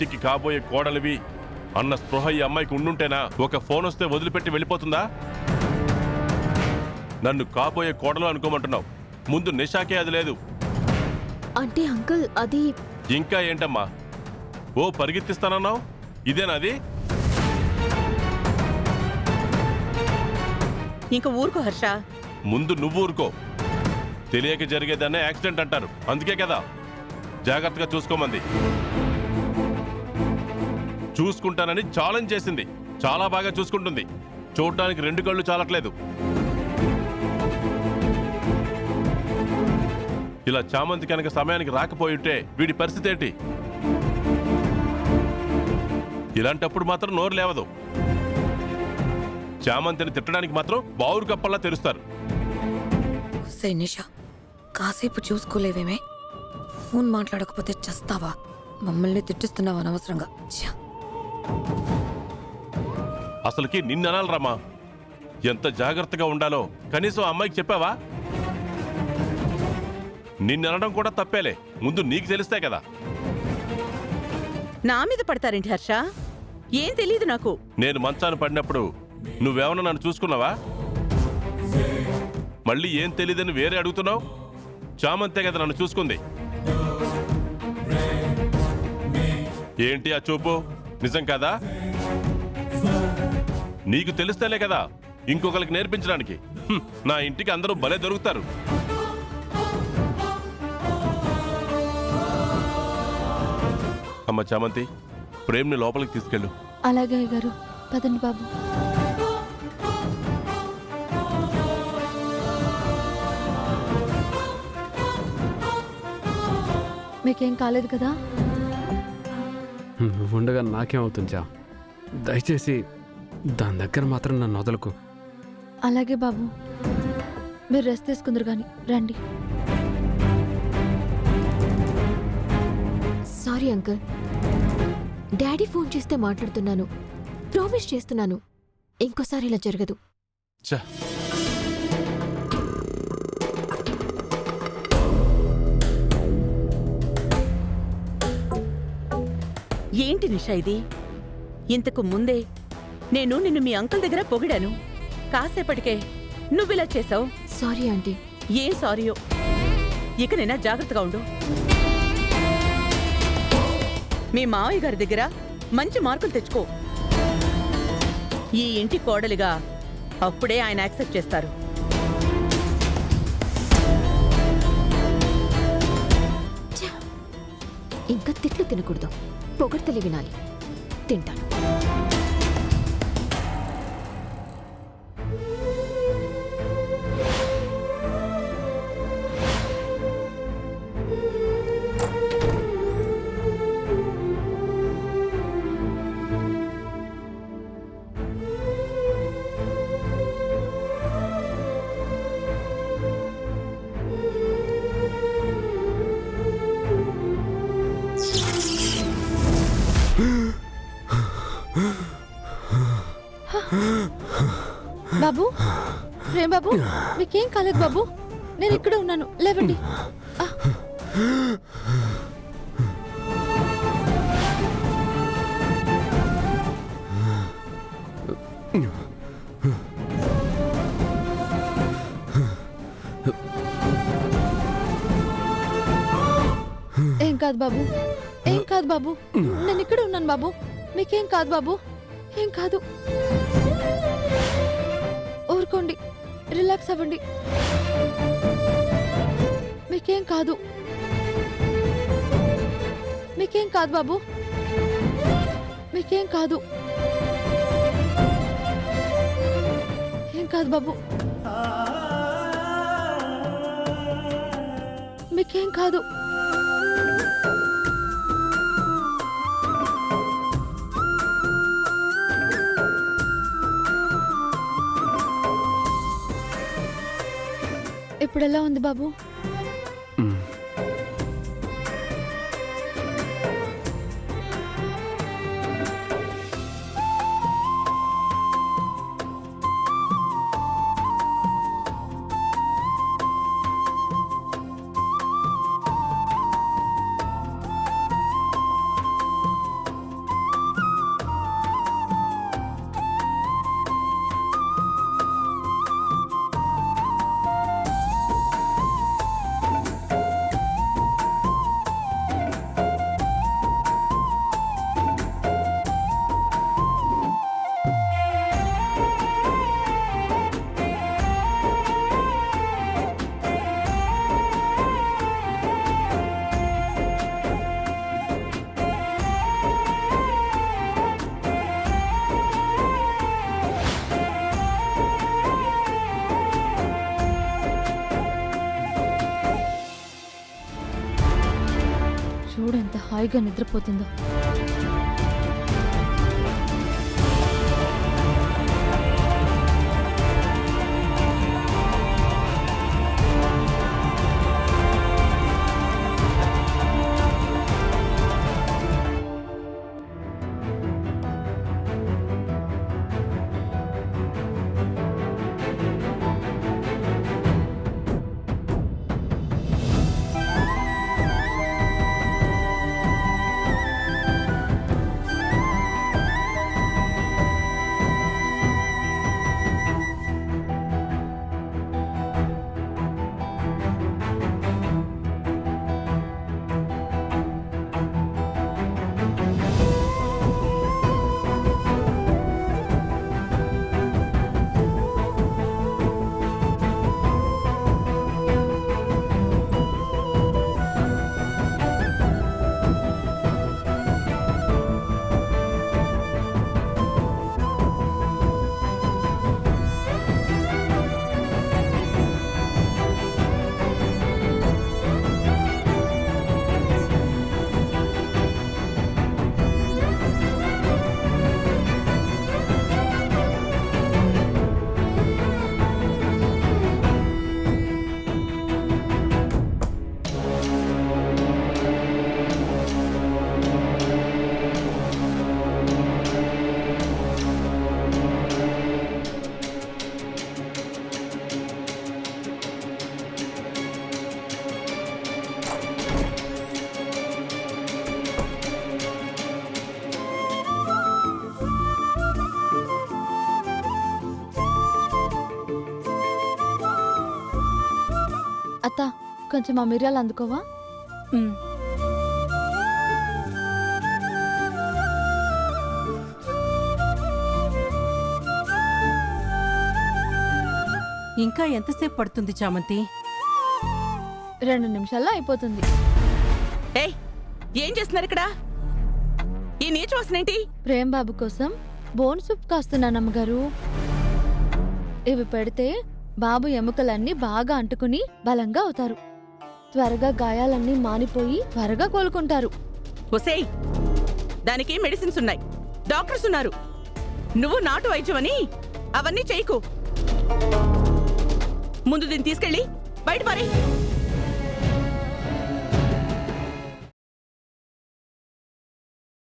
ఇంటికి కాబోయే కోడలివి అన్న స్పృహ ఈ అమ్మాయికి ఉండుంటేనా ఒక ఫోన్ వస్తే వదిలిపెట్టి వెళ్ళిపోతుందా? నన్ను కాబోయే కోడలు అనుకోమంటున్నావు, ముందు నిషాకే అది లేదు. అంటే అంకుల్ అది ఇంకా ఏంటమ్మా ఓ పరిగెత్తిస్తానన్నావు, ఇదేనా అది? ఇంక ఊరుకో హర్ష. ముందు నువ్వు ఊరుకో. తెలియక జరిగేదాన్నే యాక్సిడెంట్ అంటారు, అందుకే కదా జాగ్రత్తగా చూసుకోమంది. చూసుకుంటానని ఛాలెంజ్ చేసింది, చాలా బాగా చూసుకుంటుంది. చూడటానికి 2 కళ్ళు చాలట్లేదు. ఇలా చామంతి కనుక సమయానికి రాకపోయింటే వీడి పరిస్థితి ఏంటి? ఇలాంటప్పుడు మాత్రం నోరు లేవదు. చామంతిని తిట్టడానికి మాత్రం బావురు కప్పల్లా తెరుస్తారు. నిషా, కాసేపు చూసుకోలేవేమే? ఫోన్ మాట్లాడకపోతే చస్తావా? మమ్మల్ని తిట్టిస్తున్నావా అనవసరంగా? అసలుకి నిన్ననాలరామా, ఎంత జాగ్రత్తగా ఉండాలో కనీసం అమ్మాయికి చెప్పావా? నిన్ననడం కూడా తప్పేలే, ముందు నీకు తెలిస్తే కదా. నా మీద పడతారేంటి హర్ష? ఏం తెలీదు నాకు. నేను మంచాన పడినప్పుడు నువ్వేమన్నా నన్ను చూసుకున్నావా? మళ్ళీ ఏం తెలీదని వేరే అడుగుతున్నావు? చామంతే కదా నన్ను చూసుకుంది. ఏంటి ఆ చూపు? నిజం కాదా? నీకు తెలిస్తేలే కదా ఇంకొకరికి నేర్పించడానికి. నా ఇంటికి అందరూ భలే దొరుకుతారు. అమ్మ చామంతి, ప్రేమ్ని లోపలికి తీసుకెళ్ళు. అలాగే గారు, పదండి బాబు. మీకేం కాలేదు కదా? ఉండగా నాకేమవుతుందా? దయచేసి దాని దగ్గర మాత్రం నన్ను వదలకు. అలాగే బాబు, మీరు రెస్ట్ తీసుకుందరు కానీ రండి. సారీ అంకుల్, డాడీ ఫోన్ చేస్తే మాట్లాడుతున్నాను. ప్రామిస్ చేస్తున్నాను, ఇంకోసారి ఇలా జరగదు. ఛ, ఏంటి నిషా ఇది? ఇంతకు ముందే నేను నిన్ను మీ అంకుల్ దగ్గర పొగిడాను. కాసేపటికే నువ్విలా చేసావు. Sorry aunty. ఏం సారీయో. ఇకనైనా జాగ్రత్తగా ఉండు. మీ మావయ్య గారి దగ్గర మంచి మార్కులు తెచ్చుకో. ఈ ఇంటి కోడలిగా అప్పుడే ఆయన యాక్సెప్ట్ చేస్తారు. ఇంకా తిట్లు తినకూడదు, పొగడ్తలు వినాలి. తింటాను. బాబు, రే బాబు, మీకేం కాలేదు బాబు. నేను ఇక్కడ ఉన్నాను, లేవండి. ఏం కాదు బాబు, ఏం కాదు బాబు. నేను ఇక్కడ ఉన్నాను బాబు. మీకేం కాదు బాబు, ఏం కాదు. ఊరుకోండి, రిలాక్స్ అవ్వండి. మీకేం కాదు, మీకేం కాదు బాబు, మీకేం కాదు, ఏం కాదు బాబు, మీకేం కాదు. ఇప్పుడు ఎలా ఉంది బాబు? హాయిగా నిద్రపోతుందో. అత్త, కొంచెం ఆ మిరియాలు అందుకోవా? ఉమ్. ఇంకా ఎంతసేపు పడుతుంది చామంతి? 2 నిమిషాల్లో అయిపోతుంది. ఏయ్, ఏం చేస్తున్నారు ఇక్కడ? ఈ నీచు వాసనేంటి? ప్రేమ్ బాబు కోసం బోన్ సూప్ కాస్తున్నానమ్మగారు. ఇవి పెడితే బాబు ఎముకలన్నీ బాగా అంటుకుని బలంగా అవుతారు. త్వరగా గాయాలన్నీ మానిపోయి త్వరగా కోలుకుంటారు. ఒసేయ్, దానికి మెడిసిన్స్ ఉన్నాయి, డాక్టర్స్ ఉన్నారు. నువ్వు నాటు వైద్యం అని అవన్నీ చేయకు. ముందు దీన్ని తీసుకెళ్ళి బయట పారేయ్.